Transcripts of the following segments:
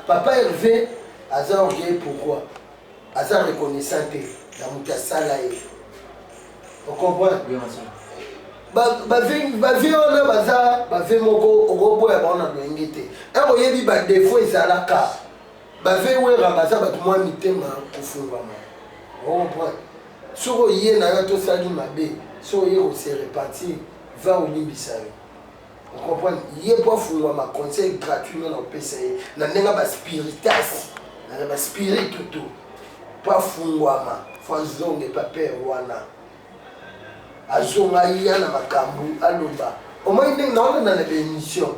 Papa Hervé, aza orgueil pourquoi? Aza reconnaissant dans mon salaire. On comprend? Oui, monsieur. Bavi on a baza, bavi moko, ogobo ya bana doingete. Un oyebi ba défaut ezalaka. Bavi wera baza ba moi mitema kufungama. On comprend? Soko yé na yo to sali mabe, so yé o se repartir, va au limbisa yo. On comprend? Yé pour fungama conseil gratuit na PCA. Na nenga ba spiritas, na ba spirit tout. Pas fungama, faut zonge papier wana. Azonga iya na makambu aloba omoi ndenge naona na l'émission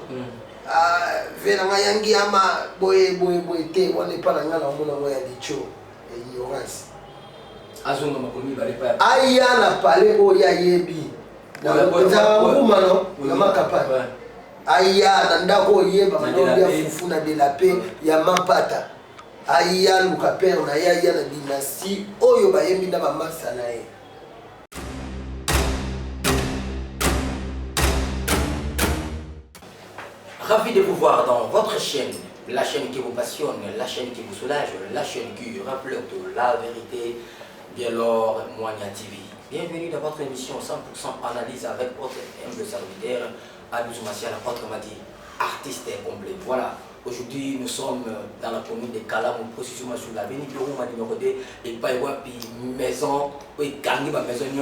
vela nga yangi ama boye te wana epana nga na omona ngo ya licho ignorance azonga makomi bale pa aya na pale oyo ayebi na nguma no na makapa aya na ndako oyeba manobi ya fufu na delape ya mampata aya luka père na ya na dynastie oyo bayembi na bamasa na ye. Ravi de vous voir dans votre chaîne, la chaîne qui vous passionne, la chaîne qui vous soulage, la chaîne qui reflète la vérité, bien alors Moania TV. Bienvenue dans votre émission 100% analyse avec votre humble serviteur, Adou Massiala, autrement dit, artiste complet. Voilà, aujourd'hui nous sommes dans la commune de Kalamou, précisément sur l'avenue de Rouma numéro 2, et pas maison, oui, gagner ma maison, il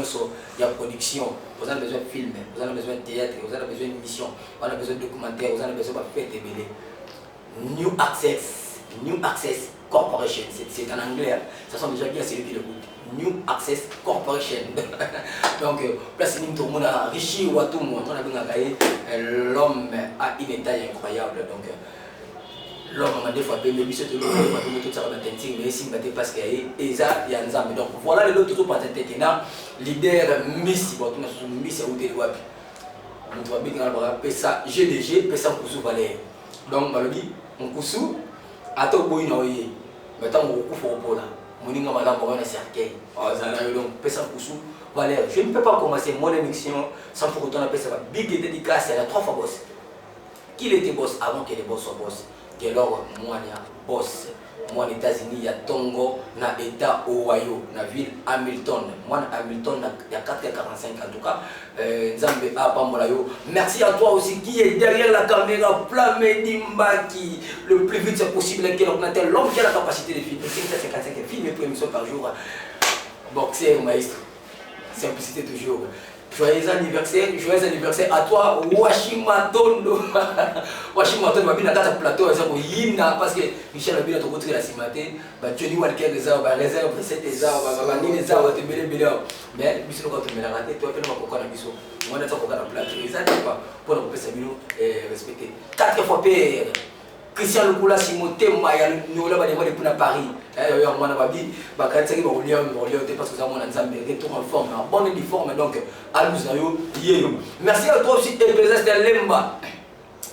y a production. Vous avez besoin de films, vous avez besoin de théâtre, vous avez besoin d'émissions, vous avez besoin de documentaires, vous avez besoin de faire des BD. New Access Corporation, c'est en anglais, hein. Ça sent déjà bien celui qui l'écoute. New Access Corporation. Donc, place tout le monde a richi ou à tout le monde, on a bien gagné. L'homme a une taille incroyable. Donc, l'homme a des fois payé, mais c'est tout le monde tout ça va t'intimer, mais si on parce qu'il y a des ensemble. Donc, voilà le tout pour t'intéresser. Leader Miss, bon, tu as Miss ou des wapi. On va bien que ça GDG, ça Koussou Valère. Donc, on dit, on Koussou, à tout bout, maintenant on coupe au là. On dit, on va l'envoyer un cercueil. Donc, ça Koussou Valère. Je ne peux pas commencer mon émission sans pour autant appeler ça big dédicace à la 3 fois boss. Qui était boss avant que les boss soient boss? Dès lors, moi, il y a boss. Moi, aux États-Unis, il y a Tongo, dans l'État Ohio, dans la ville Hamilton. Moi, Hamilton, il y a 4h45 en tout cas. Nzambe Apamolayo. Merci à toi aussi qui est derrière la caméra, Plamedi Mbaki. Le plus vite c'est possible, qui est l'ordinateur, l'homme qui a la capacité de filmer 55 films et pour émission par jour. Boxer, maestro. Simplicité toujours. Joyeux anniversaire à toi, Washimatondo. Washimatondo, je vais dans le plateau, parce que Michel a bien rencontré la cimaté. Johnny Walker, les arbres, réserve, c'est des arbres, les arbres, tu mets les meilleurs. Mais, je ne sais pas si tu mets la raté, tu vas faire un biseau. Moi, je vais faire un plateau. Et ça, c'est pas pour nous respecter. 4 fois père. Christian Lukula Simoté Maya nous là bas de Paris. On a babi bakataki ba Olion parce que ça mon ensemble retour en forme, en bonne uniforme donc à nous ayo yéyo. Merci à toi aussi Ecclésiaste Lemba.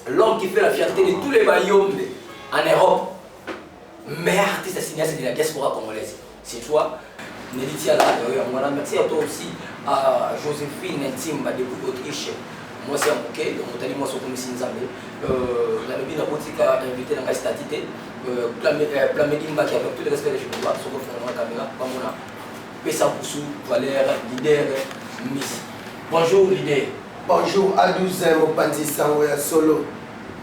L'homme qui fait la fierté de tous les royaumes en Europe. Mais artiste cinéaste de la diaspora congolaise. C'est toi Nélitia là. Merci à toi aussi à Joséphine Timba de Autriche. Moi c'est un bouquet, donc on a dit moi sur comme si la lobby n'a pas invité dans la statité, Plamedi Mbaki avec tout le respect des Chinois, sur la caméra, comme on a Pessa Koussou, Valère, leader, Miss. Bonjour leader. Bonjour Adouze Mopanzi Sangoya Solo,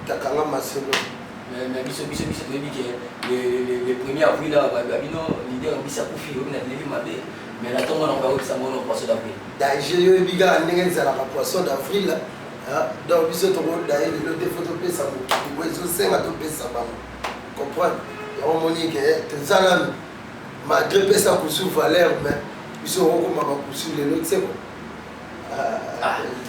Takanga Masolo. Mais Bisso, le 1er avril, leader Bissa Koufi, on a levé ma baie. Mais là, on va voir ça mon poisson d'avril. J'ai eu biga n'engage à la poisson d'avril. Donc, il se trouve d'ailleurs le défaut de paix, ça vous pouvez aussi à tout paix, ça va. Comprendre? On m'a dit que tes amis, malgré que ça vous souffre Valère, mais ils seront comme à vous souffre les autres, c'est bon.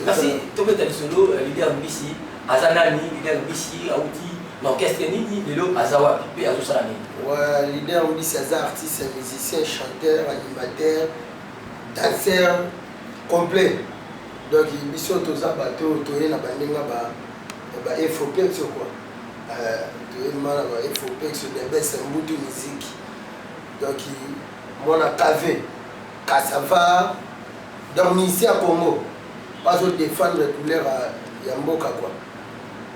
Merci. Tu peux être solo, leader Bissi, Azanani, leader Bissi, Aouti. L'orchestre ni Lelo Azawa Pipe Azosalami. Ouais, leader Bissi, artiste, musicien, chanteur, animateur, danseur complet. Donc il sont tous à bateau, tous les abandonnés là-bas. Il faut pas que ce quoi. Il faut pas que ce soit des baisses en bout de musique. Donc mon a cavé, cassava, dormir ici à Congo. Pas de défendre les couleurs à Yamboka quoi.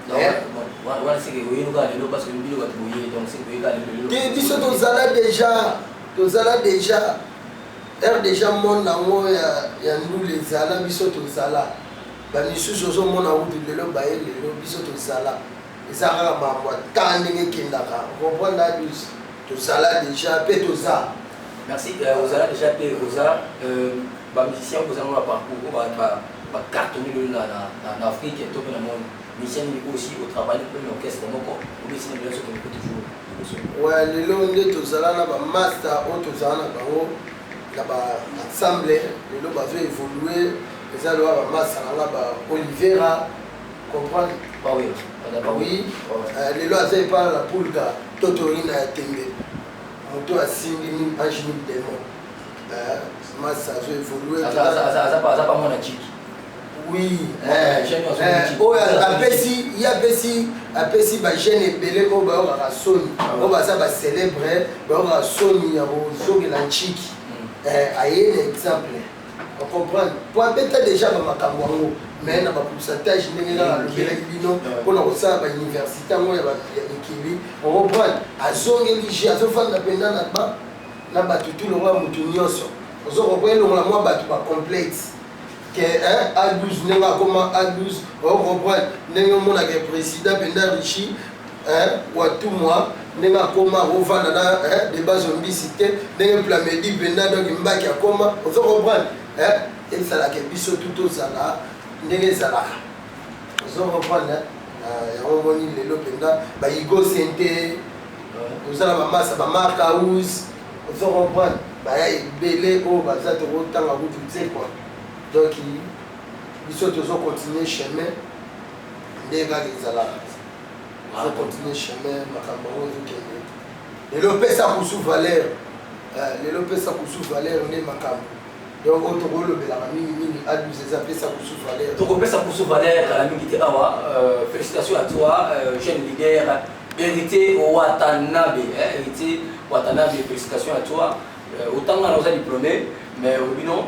Voilà, c'est que vous avez parce que nous avons donc c'est que biso tozala déjà ere déjà mona yango ya ndula ezala biso tozala bamisusu ozomona utu lelo baye lelo biso tozala eza kaka mambo ata ndenge ekendaka comprendre adus tozala déjà mpe toza. Merci. Ozala déjà mpe oza bamusicien kozala na parcours bacartonné en Afrique et tout le monde. Musicien aussi au travail de l'orchestre moko ou bien sinon biso comme toujours. Ouais, lelo nde tozala na ba master o tozala na bango na ba ensemble lelo bazo évoluer eza lo ba master na ba Olivera comprendre pas oui. Oui. Lelo aza pas la pulga totorina ya tembe moto asimbi ni angine démon master azo évoluer ça pas mon chic. Oui, apesi bagene ebele oyo bayokaka soni oyo baza bacélébre bayokaka soni ya kozongela nciki aye na exemple ocomprendre po abeta déjà bamakambo yango mais na bapourcentage ndenge kaka alobelaki bino mpona kosala bauniversité yango ya mikili ocomprendre azongeli je azofanda mpenza na bato tu longo ya motu nyonso ozokopo elongola mwa bato bacomplete que A12 n'est pas comme A12 on comprend n'est pas que président pendant Richi ou à tout mois n'est pas comme on va dans des bases zombicité n'est pas medi pendant donc mbaki a comme on comprend et ça la que biso tout ça là n'est ça là on comprend on moni le pendant ba igo sente vous allez ma masse ba marque house on comprend ba belé o ba za to tanga ku tu sais quoi. Donc, il faut toujours continuer le chemin. Les gars, ils vont continuer le chemin. Les lopes, ça pour sous-valeur. Les lopes, ça pour sous-valeur. On est macam. Donc, on te roule le bélarami, il a dû s'appeler ça pour sous-valeur. Donc, on peut ça pour sous-valeur. Félicitations à toi, jeune leader. Hérité Watanabe. Hérité Watanabe, félicitations à toi. Autant on a diplômé. Mais non,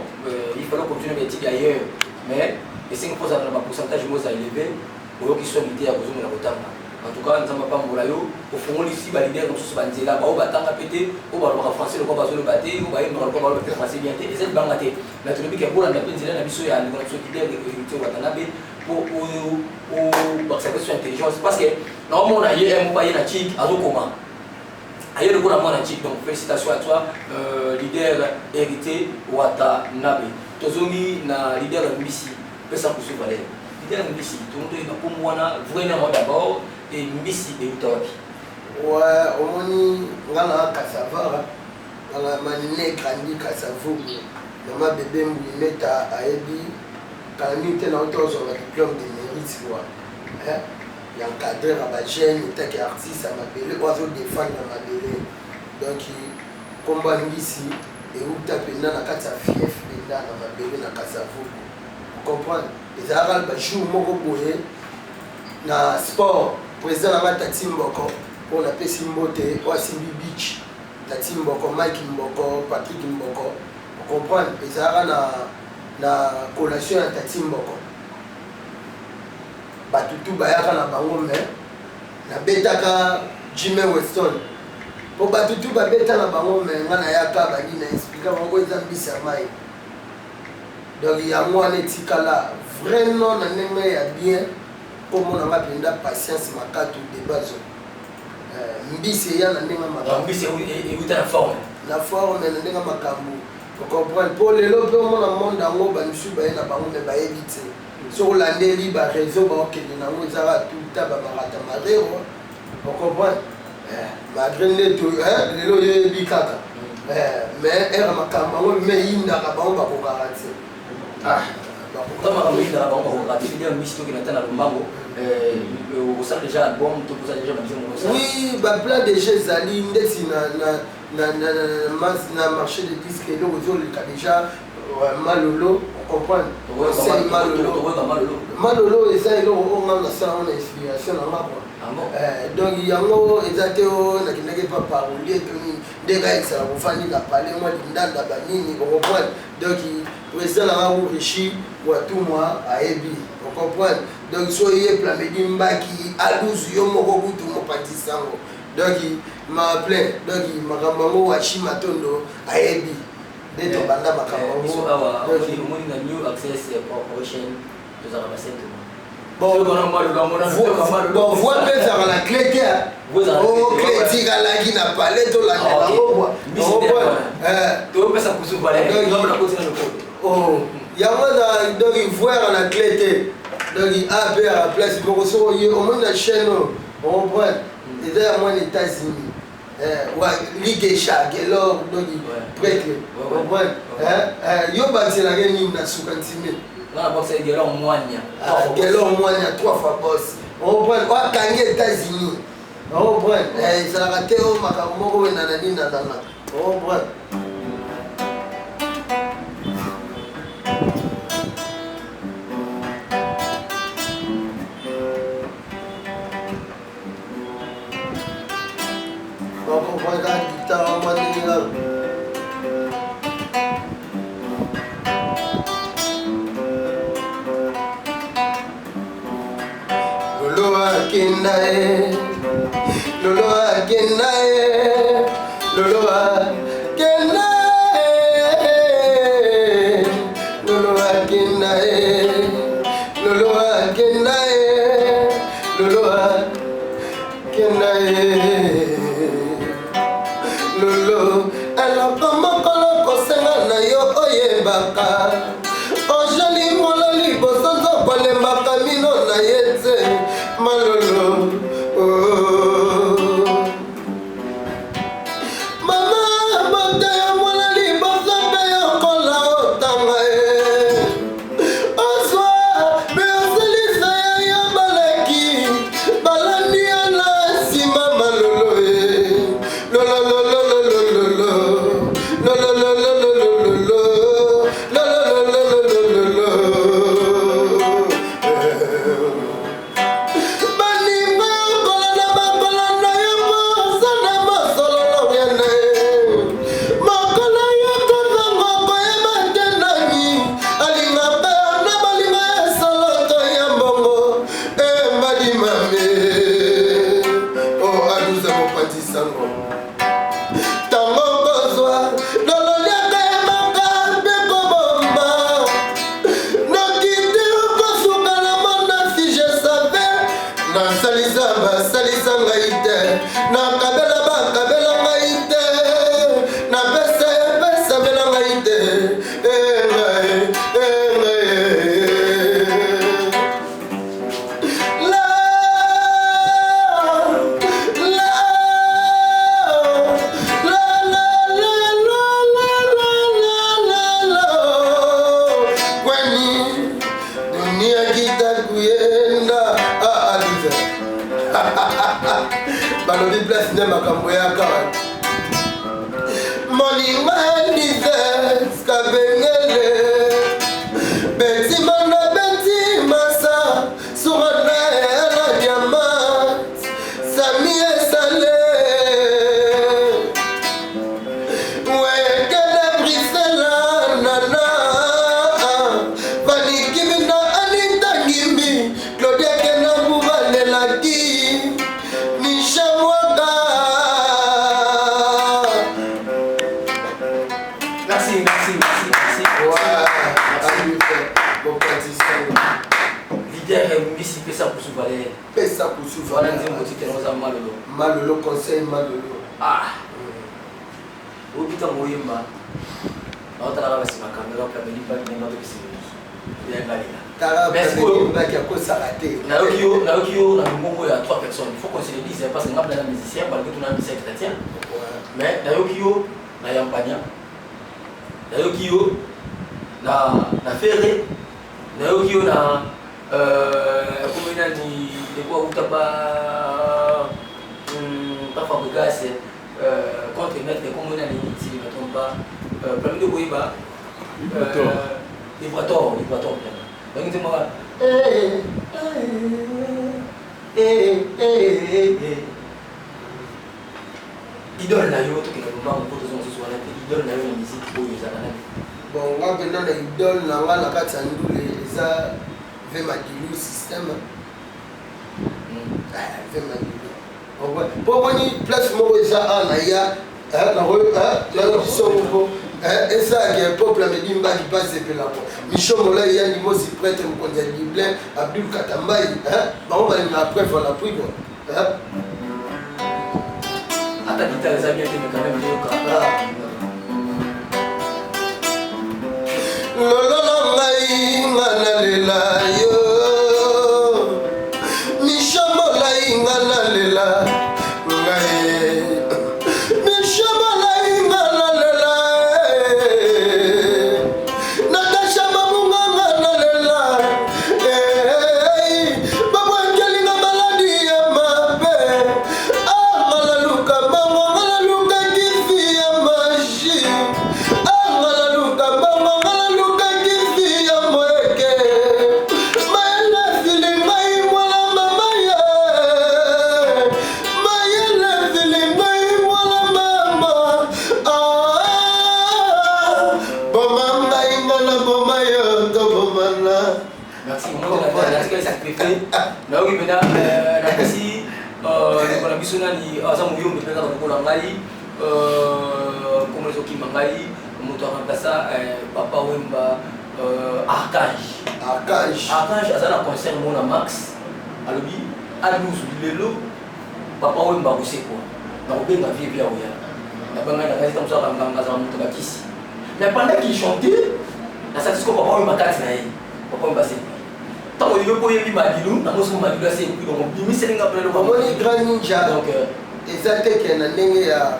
il fallait continuer mes études ailleurs. Mais les 5% de ma pourcentage est élevé pour qu'ils soient guidés à cause de la Rotanga. En tout cas, nous n'avons pas Moulayo. Au fond, ici, les leaders sont bandés là. Au Batanga pété, au Baroka français, le combat sur le bâté, au Baye, le combat sur le français bien. Et c'est le bangaté. Mais tu le dis qu'il y a beaucoup de gens qui ont besoin de Watanabe pour que ça soit intelligence. Parce que normalement, on a eu un pays natif à Zokoma. Ailleurs le gouvernement antique, donc félicitations à toi, leader hérité Watanabe. Tozongi na leader Mbisi, pesa kusu valeur. Leader Mbisi, tout le monde est pour moi vraiment d'abord et Mbisi et Utawapi. Ouais, au moni ngala cassava, ngala manine grandi cassavo. Maman bébé mouimeta aebi, quand nous étions autour sur le diplôme de mérite quoi. Il y a un cadre à ma chaîne, il y a un artiste à ma belle, oiseau défendre à ma belle. Donc, combat ici, et où tu as pris dans la carte à fief, dans ma belle, dans la carte à vous. Vous comprenez? Les Arabes jouent mon boye, dans sport, président de la Tatimboko, on a fait Simbote, ou à Simbi Beach, Tatimboko, Mike Mboko, Patrick Mboko. Vous comprenez? Les Arabes ont la collation à Tatimboko. Batutu bayaka na bango me na betaka Jimmy Weston po batutu babeta na bango me ngana yaka badi na expliquer bango eza mbisa mai donc yango wana etikala vraiment na ndenge ya bien po mona mapenda patience makatu de base mbisi ya na ndenge makambo mbisi et la forme na ndenge makambo vous comprenez pour lelo pe mona monde yango bamisu baye na bango me bayebi te sur l'année ba réseau ba que nous avons ça tout le temps ba marata marero on comprend malgré les tout les loyers bikaka mais era makamba mais inda ka ba ba ko garantie kama kama inda ba ko garantie ndio misto kinatana lumbango au sein déjà album tout ça déjà bien oui ba plein de jeux ali ndesi na marché de disques et le réseau le déjà Malolo, on comprend. C'est Malolo, et ça, il a ça en inspiration dans ma donc, il y a un mot, exact, qui n'est pas parlé, des gars qui ont fait la parler, moi, l'indal, la banine, on comprend. Donc, le président a enrichi, ou à tout moi, à Ebi, on comprend. donc soyez Plamedi Mbaki aluzu yo moko kutu mopati sango donc ma plaît donc makambo wachi matondo ayebi deto banda makambo so awa on a new access corporation to za basente bon voix peut avoir la clé oh clé tira la qui n'a pas les to la to pesa kusubale ngomba kotina le oh yamana donc voir la clé donc a b à la place pour so au moins la chaîne on voit et d'ailleurs moi les États-Unis ligue chaque alors donc prêtre on voit yo bâti la gagner na sukantime na boxe gelon moanya gelon moanya 3 fois boss on voit wa kangi États-Unis on voit ça la raté au makamoko na nani na dana on voit on voit la guitare en mode Lolo akenae Lolo akenae Lolo akenae Lolo akenae Lolo akenae Lolo akenae Lolo elakoma kolo kosenga na yo oyebaka Ojali mola liboso zokolembaka mino na yete malolo mama bote ya mola liboso mpe yokola otanga oswa mpe osalisa ya yo baleki balandi ya na nsima malolo balobi place nde makambo ya kaka moninga ndize skabengele betima na betimasa surana na diamant sami esale wekele brisela nana vanikimina anitangimbi claudia kena buvalelaki pesa kusufala malolo conseil malolo obita moyemba naotalaka basima kamera plameli bakinenga tokisimeli nayoki yo na lumbongo ya 3 personnes il faut qu'on se le dise parce que nga mna musicien balike tuna musicien chrétien mais nayoki yo na yampania nayoki yo na ferre nayoki yo na combien ni de quoi utaba pas fabrigas contre mettre combien ni si je ne me trompe pas parmi de Boiba Librator donc c'est moi idole na yo to ke ko ma ko to zo so na idole na yo na musique ko yo za na bon nga pena na idole na nga na kati ya ndule eza ve madilu système ve madilu po moni place moko eza ana ya ezaki peuple amedi mbaki basepelako micho molai yandi mosi prêtre mokonzi ya liblin abdul katambai bango balinga preuve à l'appui ata guitare eza bien te mais quand même yoka lolo na ngai nga nalela yo micho molai nga nalela ngai micho molai nga nalela natasha mabunga nga nalela babwangelinga maladi ya mabe angalaluka bango ngalaluka kifi ya maji angalaluka bango ngalaluka kifi ya moeke mayele fili mai mwana mama ye mayele fili mai mwana mama boma ngai ngana boma yo to bomana. Merci, merci que ça te fait. Na oki pena na kasi na biso nani aza muyombe pena ko na ngai comme les okima ngai moto akapasa papa wemba archange aza na concert mona max alobi aluzu lelo papa wemba koseko na kobenga vie bia oya na banga na kasi tamso akanganga za moto bakisi mais pendant qu'il chantait na satisco papa wemba kati na ye papa wemba se tant que vous pouvez madilu na mosu madilu ase puis donc bimiselinga pele ko moni grand ninja donc ezate ke na ndenge ya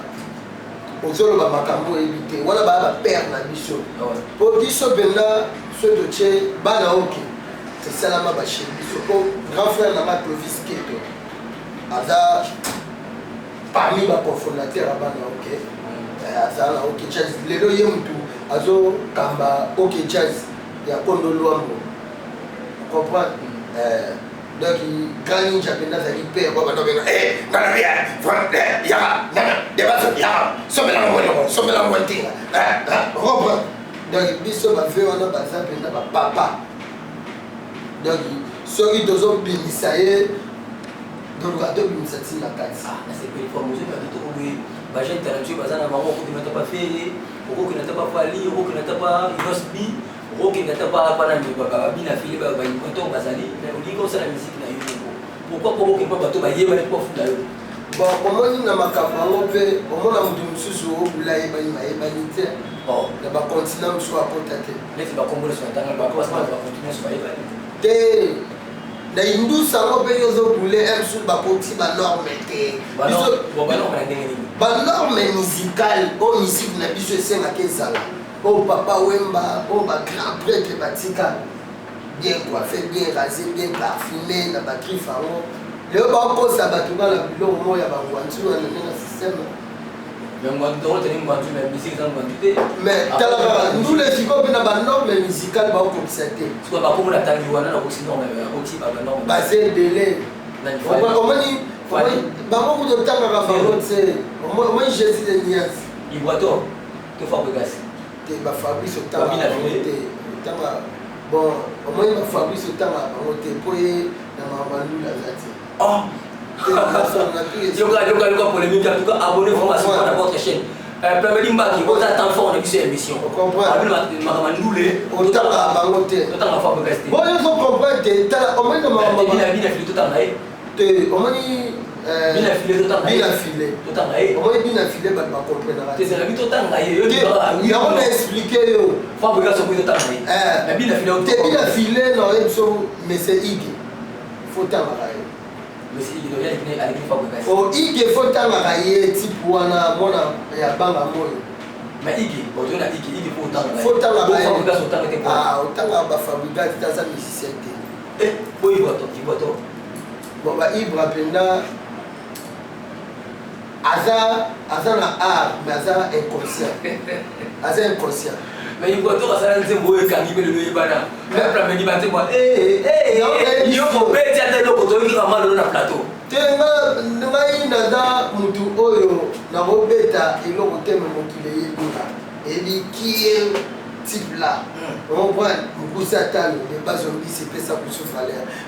ozoloba makambo ebite wala ba père na biso po biso benda so doche bana oki c'est salama ba chez biso po grand frère na ma Clovis Keto aza parmi ba cofondateur bana oki aza na oki jazz lelo ye mutu azo kamba oki jazz ya Kondo Luambo comprendre donc grand ninja penda za hyper kwa bando benga ngana bia ya nana debaso ya somela mo ntinga comprendre donc biso ba fe wana ba za penda ba papa donc soki dozo bimisa ye donc ba do bimisa tina kati na c'est que formation ba to ko ba jeune talentueux bazana bango ko dinata pa fere ko kinata pa fali ko kinata pa Yosbi qui n'était pas bien affilié à une canton basali, mais on dit comme ça la musique n'a eu pourquoi pour que pas bateau ba yeba pas fou d'ailleurs bon comment ni na makabango pe au moins na mutu mususu obula yeba ni mayeba ni te bon na ba continent musu apotate les ba kombo so tanga ba ko sa ba continuer so yeba te na hindu sango pe yozo bule emsu ba poti ba norme te biso ba norme ndenge ni ba norme musicale o musique na biso esenga kezala oh papa wemba oh ba grand prêtre batika bien coiffé bien rasé bien parfumé na ba trifango le ba ko sa ba tuba la biloko moya ba ngwantu na na système mais moi donc teni ngwantu mais musique dans ngwantu mais tala nous les siko bina ba norme musicale ba ko observer parce que ba ko na tangi wana na ko sinon mais ko ti ba norme basé délai on mani ba mo ko tanga ka faro c'est moi Jésus de Nias il boit to fa ko gas ba Fabrice Otanga Otanga bon au moins ba Fabrice Otanga bango te poye na mamandu la zati yoka polémique en tout cas abonnez-vous à votre chaîne Plameli Mbaki vous attend fort de cette émission comprendre makamandule Otanga bango te Otanga fa ko gas bon yo so comprendre te tala au moins na maman bina fili tout en te au moins bina filé tout en bina filé tout en au moins bina filé ba comprendre te c'est la vie tout en yo on a expliqué yo fa ko gas ko tout en mais bina filé te bina filé non so mais c'est Igi faut tanga mais si il devient avec fa ko gas o Igi faut tanga ye type wana mona ya banga moyo mais Igi aujourd'hui na Igi faut tanga faut tanga fa ko gas autant que otanga ba fabricant dans sa musicien boy boto bon ba Ibra penda aza na art mais aza inconscient mais il boto ça nze boye kangi pe le yibana mais Plameli ba te moi yo ko be ti ate loko to ki kama lo na plateau tenga ngai naza mutu oyo na robeta eloko te me mokile yebika ebikie type là. On voit beaucoup de temps, les bases ont dit c'est ça pour se faire.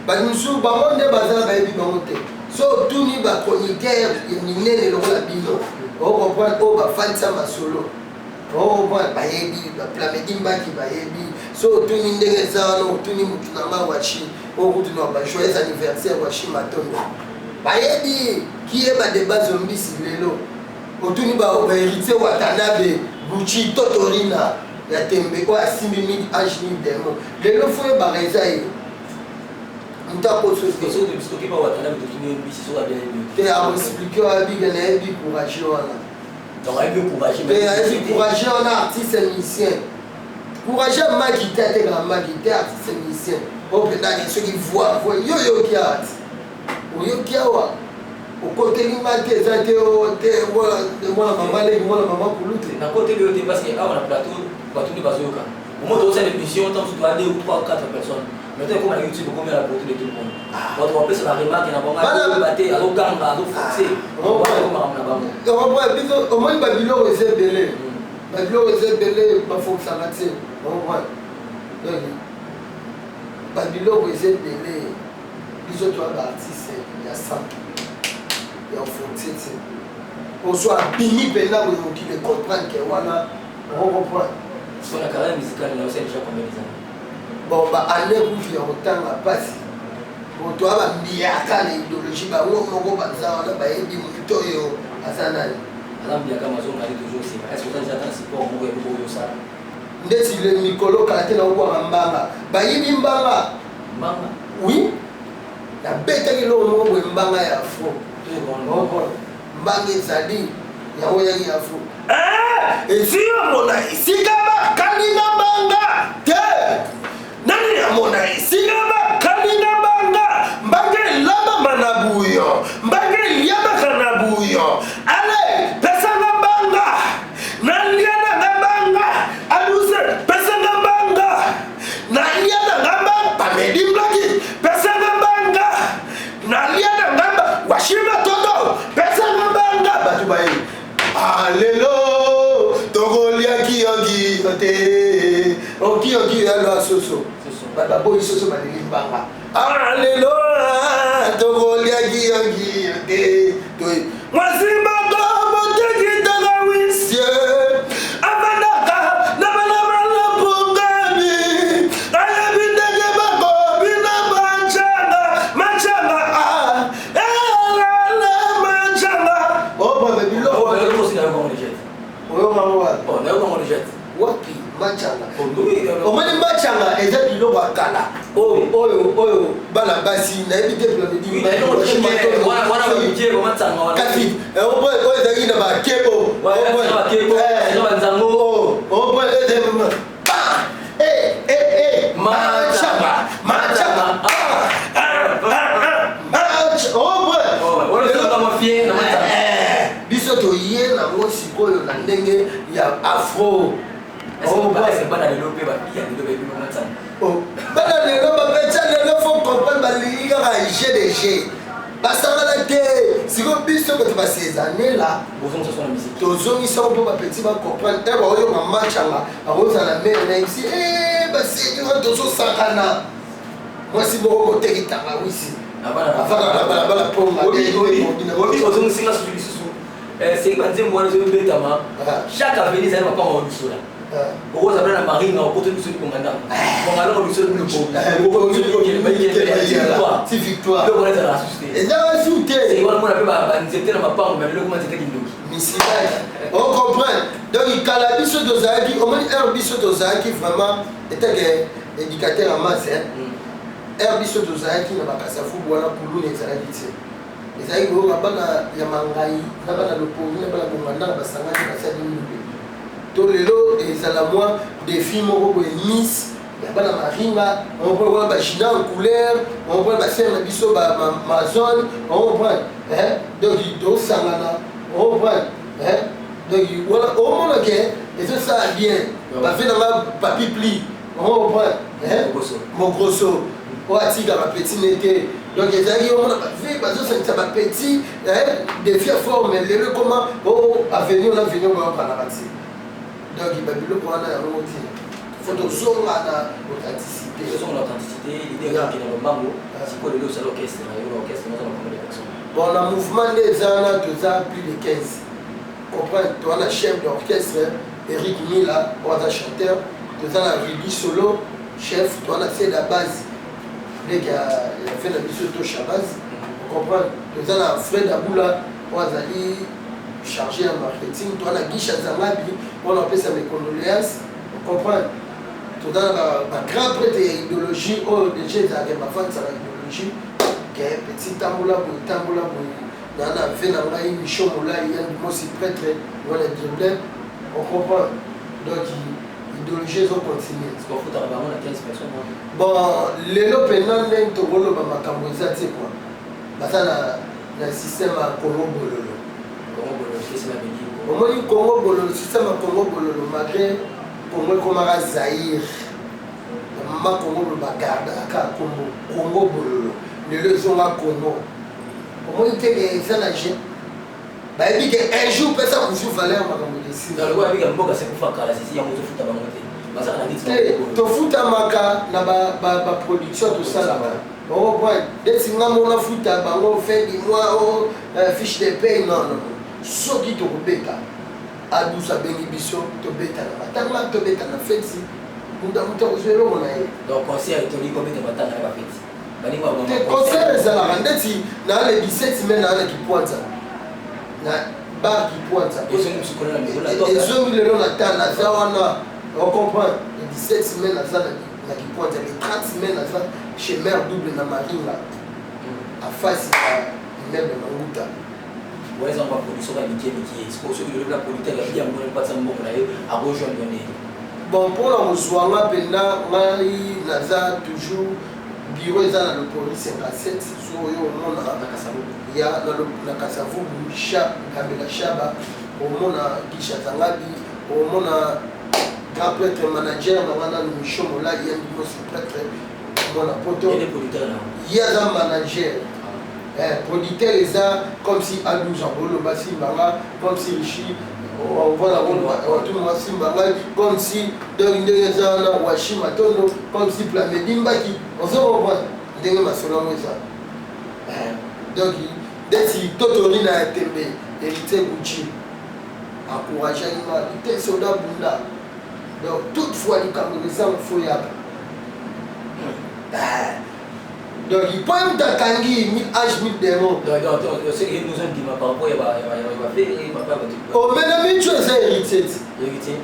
Bah nous sommes pas on est basé à Baby Bamonte. So tout ni ba chroniqueur, il n'est le rôle bino. On comprend oh ba fan ça ma solo. On voit ba yebi ba plamedimba qui ba yebi. So tout ni ndeza no tout ni mutunama wachi. On route no ba joyeux anniversaire wachi matondo. Ba yebi qui est ba de base zombi si lelo. Autour ba héritier Watanabe, Gucci, Totorina, la Tembe, quoi, 6000 H1000 démons. Les lots font un résaï. On t'a posé ce que tu as Watanabe, tu as bien aimé. Tu as expliqué à Big and Heavy courageux. Donc, un peu courageux. Tu as courageux, on a artiste et musicien. Courageux, ma guitare, t'es grand, ma guitare, artiste et musicien. Au pédale, ceux qui voient, yo yo qui a. Yo qui a. Au côté de ma tête, ça a été moi, maman, pour l'autre. Dans le côté de l'autre, parce qu'il y a un plateau, bateau de Bazoka. Au moins, dans cette émission, tant que tu dois 2 ou 3 ou 4 personnes. Maintenant, comme à YouTube, combien la portée de tout le monde. Quand on appelle ça la remarque, il y a pas mal de batailles, à l'eau gang, à l'eau forcé. On voit au moins, Babylone est belé. Babylone est belé, il faut que ça rate. On voit. Babylone est belé. Les autres artistes, il y a 100. Et on fait ça. On soit béni pendant qui les comprennent que voilà, on comprend. Parce qu'on a carrière musicale, là aussi déjà combien d'années? Bon, bah, allez, vous faire autant à passer. Pour toi, bah, biaka l'idéologie, bah, on va ça, on a bah, il dit, mon toyo, à ça, n'a. Madame Biaka, Mazon, on a dit toujours, est-ce que vous avez déjà un support pour vous ça? Ndesi le Nicolo, quand il a eu un mbanga, bah, il dit mbanga. Mbanga? Oui. La bête qui l'a eu un mbanga, il y a faux. Mbanga ezali yango yaki ya fo esi omona esika bakalinga mbanga te nani amona esika bakalinga mbanga mbanga elambama na buyo mbanga eliambaka na buyo ale pesanga mbanga naliananga mbanga aluse pesanga mbanga naliananga mbanga pamedi mblaki pesanga mbanga naliananga mbanga washima toto pesanga mbanga batu baye alelo tokoliaki yoki te okiyoki alo asoso baboyi soso balingi mbanga alelo tokoliaki yoki te mwasimbako moteki taka wisie abandaka na balabala pongami ayebi ndenge bakobina manchanga manchanga obabebilo wapi manchanga omoni manchanga eza biloko ya kala oyo bana basi nayebi te kasi oyo ezalaki na bakebo biso toye nango sikoyo na ndenge ya afro bana lelo bapetya lelo fo comprendre balingi kaka gdg basangana te sikoyo biso bato basezane la tozongisako mpo bapeti bacomprendre baoyonga machanga akozala mere na isi basenginga tozosakana mwasi moko moteki tanga wisi avaka na balabala mponga c'est quand même moi je vais betama chaque avenue c'est pas comme on dit là on va la marine on peut tout commandant on alors on le c'est victoire donc on est à assister et là souté c'est moi on appelle ba c'était na mapanga mais le comment c'était kindoki misila on comprend donc il calabiso dozaki au moins herbiso dozaki vraiment était que éducateur en masse herbiso dozaki na bakasafu bwana kuluna ezalaki tie ezali koyoka bana ya mangai na bana lopongi na bana bonganda basangani basali mpe to lelo ezala mwa défi moko boye miss ya bana maringa on peut voir bachina en couleur on peut basere na biso bazone on comprend donc tosangana on comprend donc voilà omona ke ezosala bien bafe nanga papi pli on comprend mogroso o atika bapeti nete donc ezalaki omona bavi bazosangisa bapeti défi ya forme lelo comment o avenir na avenir bayokanaka ti donc babiloko wana yango tina faut tozonga na authenticité. Tozonga na authenticité, l'idée est qu'il y a le mambo, c'est quoi le c'est l'orchestre, l'orchestre nous avons combien de personnes? Bon, le mouvement des années, tu as plus de 15. Comprends, tu as le chef d'orchestre, Eric Mila, tu as le chanteur, tu as la Rudy Solo, chef, tu as la base. Il a fait la mission de Chabaz. Tu comprends, tu as la Fred Aboula, tu as chargé en marketing, tu as la Guiche Azamabi, on appelle ça mes condoléances. Tu comprends, tu as la grand prêtre et idéologie, oh, déjà, tu as ma femme, c'est l'idéologie. Petit tamboula, il y en a fait dans la émission, il y a aussi prêtre, on a dit, on comprend. Donc, l'idéologie, ils ont continué. Est-ce qu'on fout à 15 personnes? Bon, les lots pénals, ils ont dit, c'est quoi? Ça, le système à Congo Bololo. Qu'est-ce que ça veut dire? Au moins, le Congo Bololo, le système à Congo Bololo, malgré Congo comme à Zaïre, ma Congo Bololo, Congo Bololo. Les leçons à Congo. Au moins, il y a des agents. Il dit qu'un jour, personne ne vous fallait un dans le roi, il y a un peu de c'est pour faire c'est si il y a un peu de foot à monter. Tu foot à Maka, la production, tout ça là-bas. On reprend. Dès que on a foot à Bango, on fait des mois, fiche de paye, non, non. Ce qui te rebêta, à 12 à Bénibiso, te bêta là-bas. Tant que te bêta dans la fête, donc, conseil à Tony, combien de bâtards dans la fête? Tes conseils ezalaka ndeti na les 17 semaines na qui pointe na bar qui pointe ezongi lelo na ta na za wana on comprend les 17 semaines na za na qui pointe les 30 semaines na za chez mère double na Maringa à face à immeuble Manguta. Ouais, ça va produire sur la métier est pour ceux qui veulent la politique la vie à pas ça bon à rejoindre. Bon pour la mosuanga penda mai na za toujours bureau est dans le police 57 sur il y a dans Kasavu Bisha Kabela Shaba au monde Kisha Zangabi au monde grand prêtre manager dans le Michon là il y a une grosse prêtre mon poto il y a un manager producteur est ça comme si à 12 ans le bassi comme si Rishi on voit la tout le monde comme si dans Washima Tono comme si Plamedimba qui on se revoit dans ma solon ça donc dès si Totori na tembe hérité Gucci encourager il était soldat bunda donc toutefois les Camerounais foyable donc il peut même t'akangi 1000 âges 1000 démons donc c'est que nous sommes qui m'a par rapport il va faire oh mais la minute tu es hérité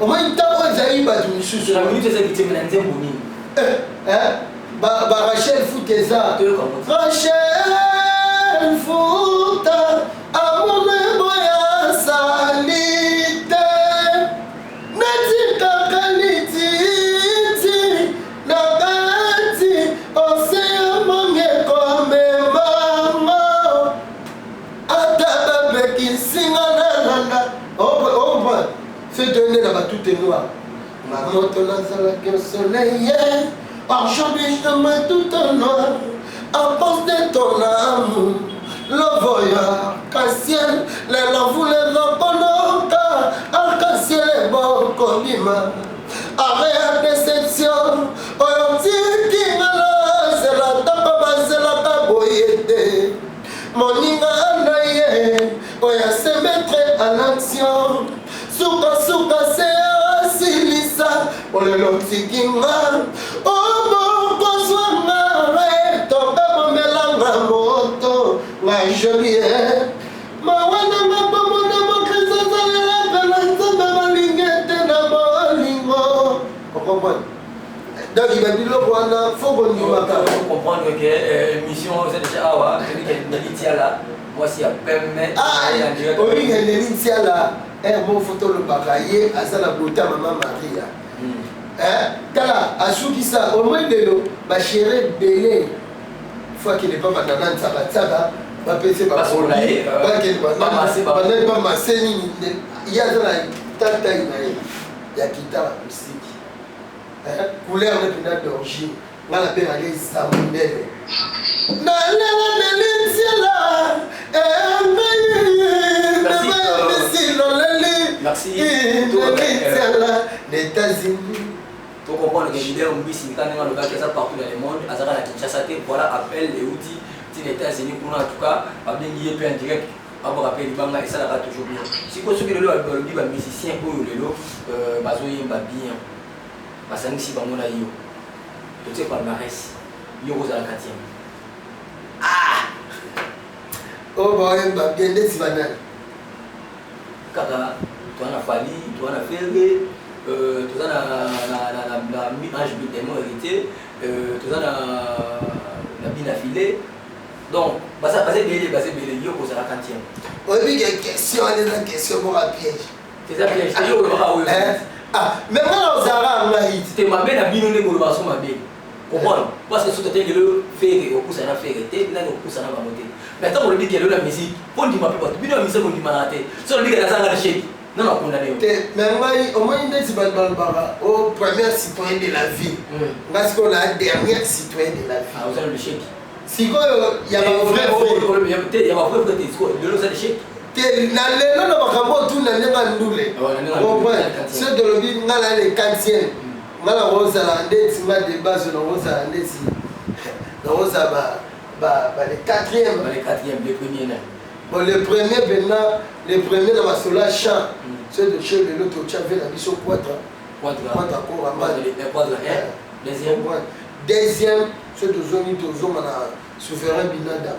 au moins il t'a envoyé bah tu me suis la minute c'est hérité mais n'aime boni Rachel Fouteza Rachel Fouta amone boya salite neti kakaliti nagati osea mange kome mama ataba beki singa nana oh c'est donné là-bas tout est noir ma moto nazala que soleil aujourd'hui je me tout en noir à cause de ton amour le voyage arc-en-ciel les lavous les loconoka arc-en-ciel est bon comme ima arrête déception oyoti kingala c'est la tapa c'est la taboyete moninga anaye oya se mettre en action suka suka c'est asilisa olelo tikinga Jolie, ma wana mapamona makrisa zalela pela nzamba balingete na bolingo. On comprend. Donc il va dire le wana faut qu'on y va. Faut comprendre que l'émission c'est déjà awa, c'est là. Moi si à permet oui, il là. Bon photo le bagaille à ça la beauté maman Maria. Kala asuki ça au moins de l'eau, ma chérie belé. Fois qu'il n'est pas banana tsaba. Pas passer par il y a de la tata il y a guitare acoustique couleur de pinard d'origine on appelle les samonelles merci les États-Unis faut comprendre que leader Mbisi quand on le ça partout dans le monde azara la Kinshasa voilà appel et outils des États-Unis pour en tout cas pas bien lié en direct abo rappel banga et ça là toujours bien si ko soki lelo alobi ba musicien oyo lelo bazoyemba bien basangisi bango na yo to te palmarès yo kozala 4e oh baoyemba bien ndeti banani kaka toana Fali toana Ferré toza na Ange Bitemo hérité toza na Bina Filé donc basa belé yo kozala 4e oyebi ke question eza question moko piège c'est ça piège yo olobaka oyo mais ngana ozalaka ngai te mabe na bino ndenge olobaka so mabe comprendre parce que soki totengeli fere okusa na fere te nani okusa na bango te mais ntango olobi ke lelo na musique mpo ndima mpe bato bino ya mise bondimaka te so olobi ke nazanga na sheki non akondane yo te mais ngai omoni ndeti bato balobaka o premier citoyen de la vie ngai sikoyo na dernière citoyen de la vie ozala le sheki sikoyo ya bavrai te lelo oza le sheki te na lelo na makambo otuna ndenge ndule so tolobi ngai na le 4e ngai nakozala ndeti nga de base nakozala ndeti nakozala le 4e le premier bon le premier maintenant le premier na masolo champ c'est de chez lelo totia ve na biso quadra deuxième c'est tozongi tozonga na souverain binada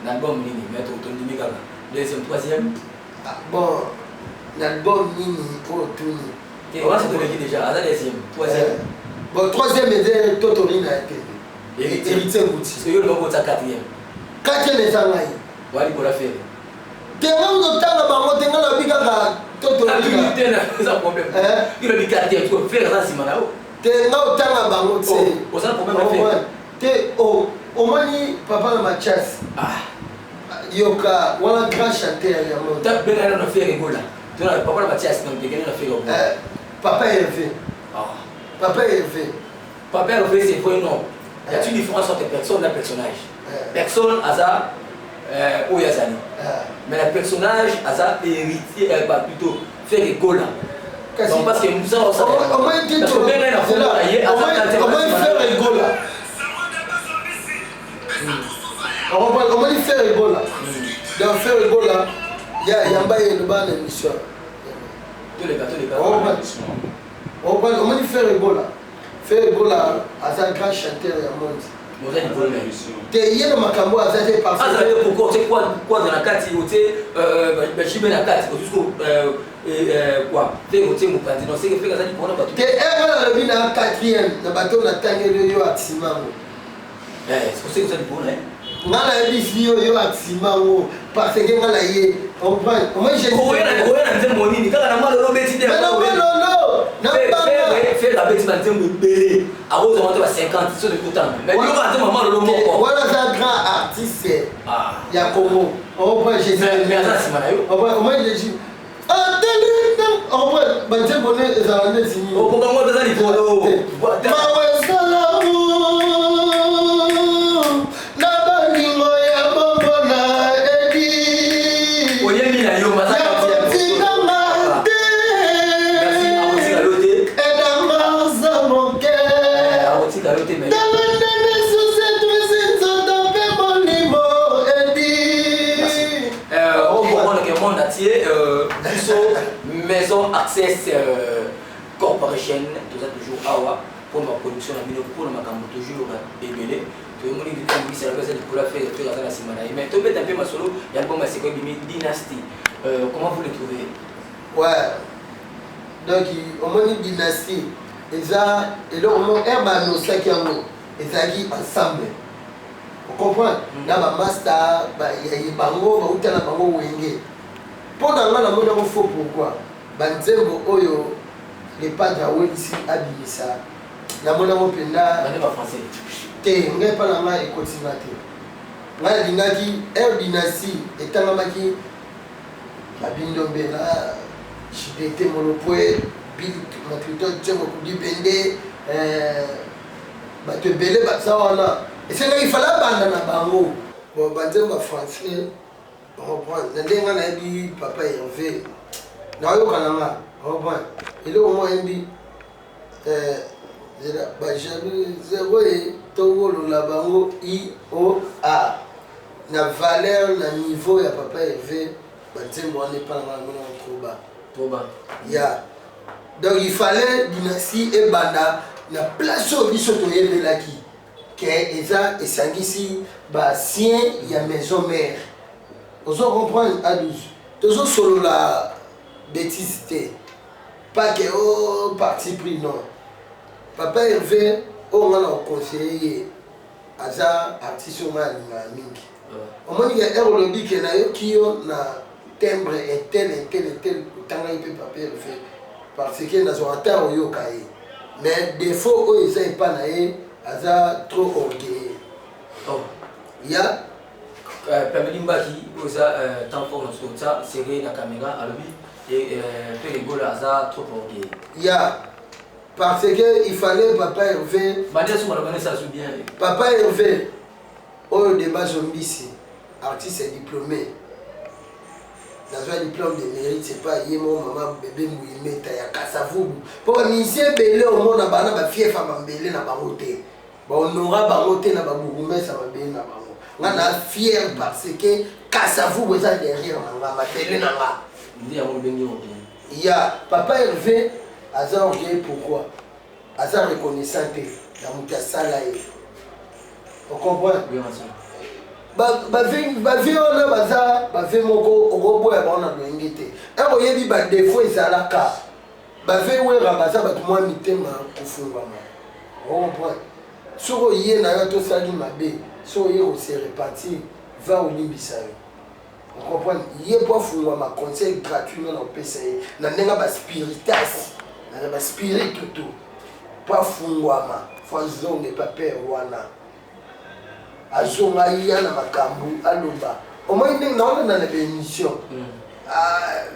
na album nini maître otondimi kaka deuxième troisième bon l'album nini po tuni on s'est donné déjà à la deuxième troisième bon troisième était Totori na été héritier Bouti c'est yo le mot ta 4e eza ngai wali pour la faire tenga uzotanga bango tenga na bikaka Totori te na ça problème il le 4e tu peux faire ça sima na o tenga otanga bango te o ça problème à faire te omoni papa na Mathias yoka wana grand chanteur ya monde ta benga na faire rigola tu na papa na Mathias donc benga na faire rigola papa Hervé papa Hervé papa Hervé c'est quoi non y a-t-il une différence entre personne et personnage personne asa oyazali mais le personnage asa héritier plutôt faire rigola donc parce que nous avons ça on m'a dit tout on m'a fait rigola on m'a dit faire rigola dans faire rigola yamba yeba na émission tous les gars on m'a dit faire rigola asa grand chanteur ya monde te ye na makambo aza te parfait pourquoi c'est quoi dans la carte il était chimé na carte jusqu'au quoi fait au tiempo quand non c'est que fait ça pour na bato te era le bina 4e na bato na tangeli yo aksimango c'est que ça pour na ngala ebisi yo aksimango parce que ngala ye on j'ai na nzembo nini kaka na malo lo beti te mais na malo na faire la bête dans nzembo belé à cause de 50 sur le pourtant mais yo ba nzembo malo lo moko voilà ça grand artiste ya Congo on j'ai mais ça c'est mana yo on j'ai dit on banzembo ne za ndesi ni o ko bango za likolo Maison Access Corporation, tout ça toujours awa pour ma production la vidéo pour ma campagne toujours égulé. Tout le monde dit que c'est la personne pour la faire à la semaine. Mais tout le temps ma solo, il y a un peu ma séquence Dynasty. Comment vous le trouvez? Ouais. Donc au moins Dynasty, et ça et là au moins herba no sakiango, et ça qui ensemble. Vous comprenez? Là ma master, il y a bango, ba utana bango wenge. Pendant la mode on faut pourquoi banzembo oyo les padres ici abimisa la mode on penda pas français te ngai pa na ma ekotima te ngai lingaki Dynasty etangamaki babindombe na chibete monopole bil matrito tsengo kudi bende bato ebele baza wana esengaki fala banda na bango bon banzembo français na ndenge nayebi papa Hervé nayoka nanga reprendre ele au moins yebi zéro et tokolo la bango IOA na valeur na niveau ya papa élevé banzembo wana epalanga yango na trop bas ya donc il fallait dynastie ebanda na place oyo biso toyebelaki ke eza esangisi basien ya maison mère ozo comprendre A12 tozosolola bêtise te pas que o parti pris non papa Hervé oyo nga na oconseiller aza artiste oyo nga alingaka mingi omoni ke ere olobi ke nayoki yo na timbre etel otangaki mpe papa Hervé parce que nazwaka ntango oyoka ye mais défaut oyo eza epa na ye aza trop orgueilleux ya Pameli Mbaki oza temps fort na ça serré na caméra alobi et pe rigola aza trop orgueilleux ya parce que il fallait papa Hervé papa Hervé oyo débat zombisi artiste diplômé dans un diplôme de mérite c'est pas yemo maman bébé Mouimeta ya Kasavubu pour musicien belé au monde bana ba fief ambelé na bango te ba honora bango te na ba bourgmestre ambelé na bango nga na fier parce que Kasavubu eza derrière nga ba belé na nga ndi ya mo bengi o ya papa Hervé aza orgueilleux pourquoi aza reconnaissant te na mutu asala ye on comprend bavie wana baza bavie moko okoboya bango na lolenge te oyebi badefo ezalaka bavie wera baza bato mwa mitema kofungwama okompren soki oye na yo tosali mabe soki oye kose repartir va olimbisa yo okompren ye po afungwama conseil gratuit nga na opesa ye na ndenge baspiritas na baspiritu tu po afungwama fo azonge paper wana azonga ya na makambo aloba omoi ndenge naona na bémission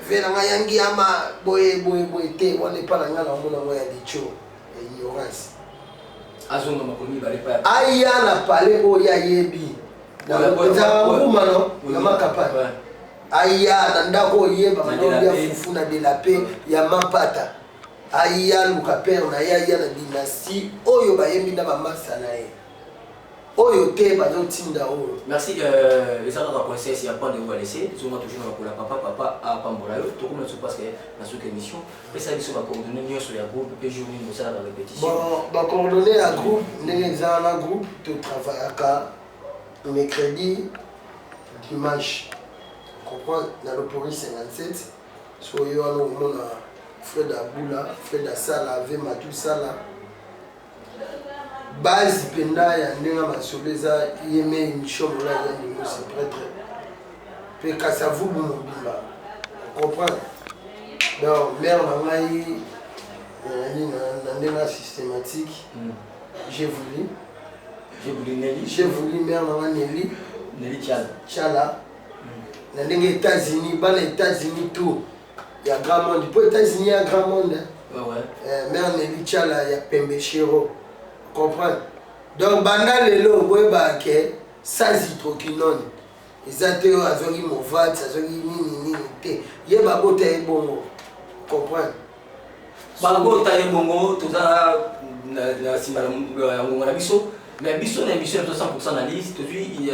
vela nga yangi ama boye te wana epa na nga na omona ngo ya dicho ignorance azonga makomi balepa aya na pale oyo ayebi eza nguma no na makapa aya na ndako oyeba manobia fufu na delape ya mampata aya luka pere na ye aya na dynastie oyo bayembi na bamasa na ye oyo te bazotinda oyo merci ezala na princesse ya pande oyo laisser zonga toujours na kola papa apambola yo tokoma so parce que na soka émission pesa biso ba coordonnées nyonso ya groupe pe jour ni mosala na répétition bon ba coordonnées ya groupe ndenge ezala na groupe to travaillaka mercredi dimanche comprendre na l'opori 57 so yo wana omona Fred Aboula Fred Asala ave matu sala base penda ya ndenge masolo eza yeme émission mola ya ndenge se prêtre pe Kasavubu mobimba comprendre donc mère na ngai na ndenge systématique j'ai voulu mère na ngai Nelly Tchala na ndenge États-Unis bana États-Unis tout ya grand monde pour États-Unis ya grand monde mère Nelly Tchala ya Pembe Chiro comprendre donc banda lelo boyeba ke sazi trokinone eza te oyo azongi movati azongi nini te ye babota ye bongo comprendre babota ye bongo toza na nsima ya ngongo na biso mais biso na émission na 100% analyse tozwi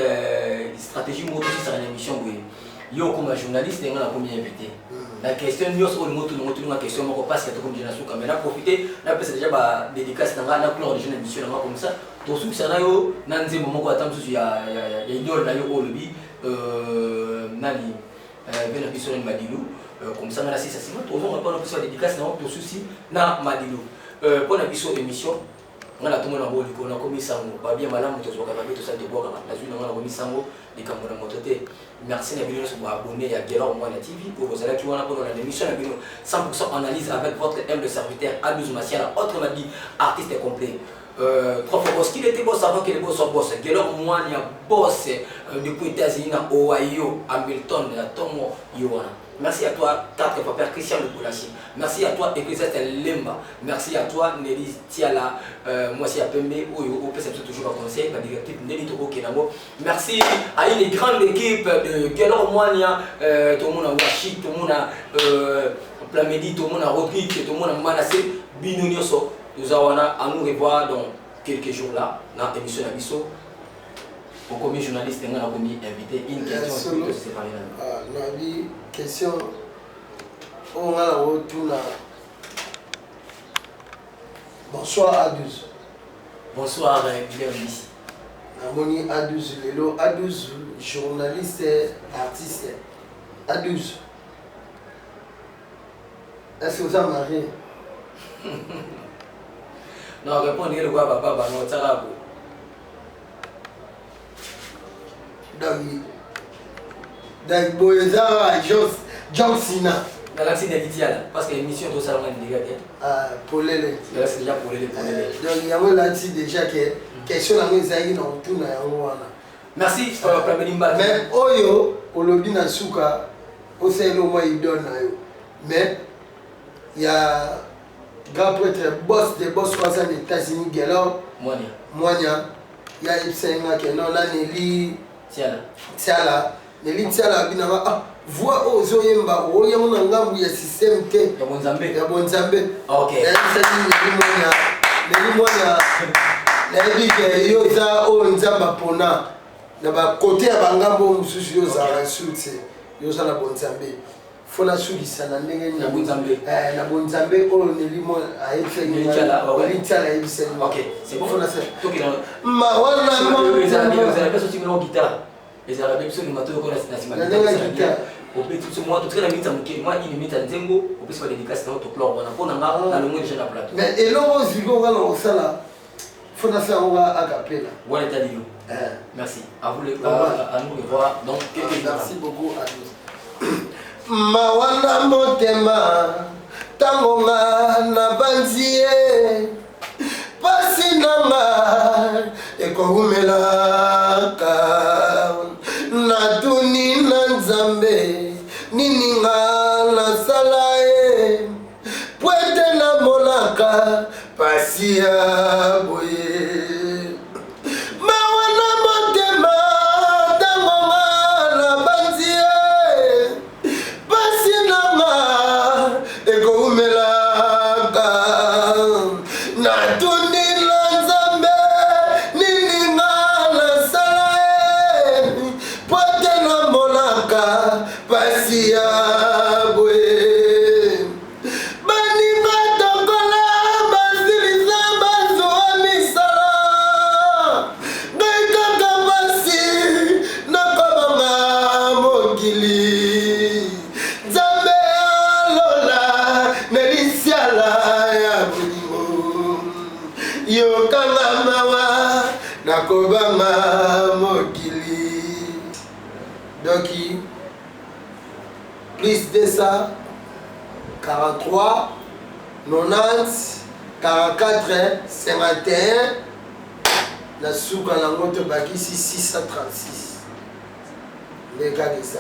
stratégie moko tosisaka na émission boye yo comme journaliste nga na komi invité la question nyonso oyo motunga question moko parce que tokomi na suka mais na profiter na pesa déjà ba dédicace na nga na couleur de jeune émission na comme ça tosukisa na yo na nzembo moko ata mosusu ya idole na yo oyo lobi nani bena biso na Madilu comme ça na sisa sima tozonga mpo na pesa dédicace na tosusi na Madilu mpo na biso émission nga na tongo na bo likolo na komi sango ba bien malamu tozwaka ba beto sa deboka na zwi na nga na komi sango likambo na moto te merci na bino so abonné ya Guelor Mwania TV pour vous allez voir pendant l'émission na bino 100% analyse avec votre humble serviteur A12 Masiala autrement dit artiste complet trois fois boss qu'il était boss avant qu'il est boss boss Guelor Mwania boss depuis États-Unis na Ohio Hamilton na Tomo Yoana. Merci à toi, 4 fois Père Christian Le Boulassi. Merci à toi, Ecclésiaste Lemba. Merci à toi, Nelly Tiala. Moi, c'est à Pembe, où on peut toujours un conseil, la directive Nelly Toko Kenamo. Merci à une grande équipe de Guelor Mwania, tout le monde a Washi, tout le monde a Plamedi, tout le monde a Rodrigue, tout le monde a Manassé, Binonioso. Nous allons à nous revoir dans quelques jours là, dans l'émission Abisso. Pour combien de journalistes on a invité une question de se séparer là. Nabi, question. On a la retour là. Bonsoir A12. Bonsoir, Guillaume ici. Namoni A12 Lelo, A12 journaliste, artiste. A12. Est-ce que vous avez marié? Non, répondez le quoi, papa, non, ça va. Donc, Boyeza, John Sina. Galaxy d'Elitial, parce que l'émission de Salomon est déjà pour les. Galaxy déjà pour les. Donc, il y a là-dessus déjà que question la mise à dans tout na yangoana. Merci, Plambelimba. Mais Oyo, Olobi Nasuka, Oselo moi il donne na yo. Mais il y a grand prêtre boss des boss aux États-Unis Gelo, Monia. Il y a Ibsenga qui non là Nelly Tiala. Nelly Tiala binama ah voix aux Oyemba, Oyemba ngambu ya système ke ya Bonzambe. Ya Bonzambe. OK. Nelly Monia. Nelly que yo za o nzamba pona na ba côté ya bangambo mususu yo za rasute yo za na Bonzambe. Fona sulisa na ndenge na Bonzambe. Na Bonzambe o Nelly mo a été Nelly Tiala Ibsenga. OK, c'est bon. Fona ça. Toi qui Ma wana mo les arabes sont une guitare. Les arabes sont une moto qu'on a na guitare. Au petit tout moi tout la minute moi une minute nzengo au petit pas dédicace dans notre club on a pona nga na longo déjà na plateau. Mais elongo zigo nga na sala. Fona ça on va a capella. Voilà ta dit. Merci. À vous à nous revoir donc merci beaucoup à tous. Mawana motema tango nga na banzie pasi nanga ekohumelaka na tuni na nzambe nini nga nasala ye pwete na monaka pasi ya boye mawana motema tango nga na banzie pasi nanga ekohumelaka na tuni na nzambe nini nga nasala ye pwete na monaka pasi ya boye baninga tokola basilisa bazwa misala ngai kaka pasi nakobanga mokili nzambe alola nelisiala ya bolingo yokanga mawa nakobanga mokili doki plus de ça 43 90 44 51 la souka nango tobakisi 636 les gars de ça